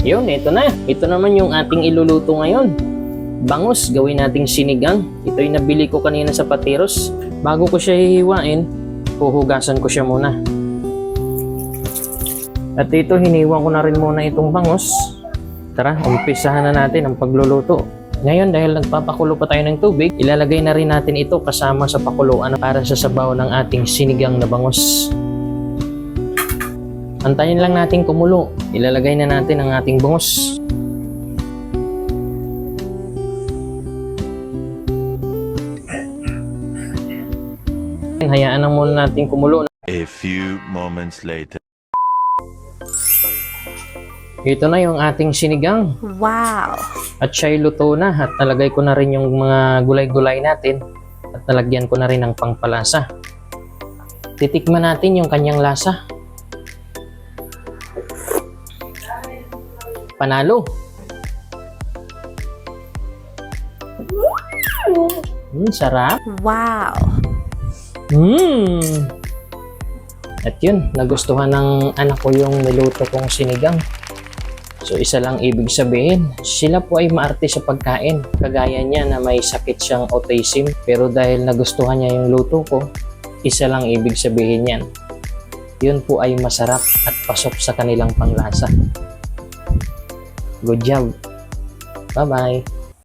Yun, ito na. Ito naman yung ating iluluto ngayon. Bangus, gawin nating sinigang. Ito yung nabili ko kanina sa Patiros. Bago ko siya hihiwain, huhugasan ko siya muna. At ito, hiniwan ko na rin muna itong bangus. Tara, umpisahan na natin ang pagluluto. Ngayon, dahil nagpapakulo pa tayo ng tubig, ilalagay na rin natin ito kasama sa pakuluan para sa sabaw ng ating sinigang na bangus. Antayin lang natin kumulo. Ilalagay na natin ang ating bangus. Hayaan na muna natin kumulo. A few moments later. Ito na yung ating sinigang. Wow! At siya'y luto na. At nalagay ko na rin yung mga gulay-gulay natin. At nalagyan ko na rin ng pangpalasa. Titikman natin yung kanyang lasa. Panalo. Sarap. Wow! At yun, nagustuhan ng anak ko yung niluto kong sinigang. So isa lang ibig sabihin, sila po ay maarte sa pagkain. Kagaya niya na may sakit siyang autism, pero dahil nagustuhan niya yung luto ko, isa lang ibig sabihin yan. Yun po ay masarap at pasok sa kanilang panglasa. Good job. Bye-bye.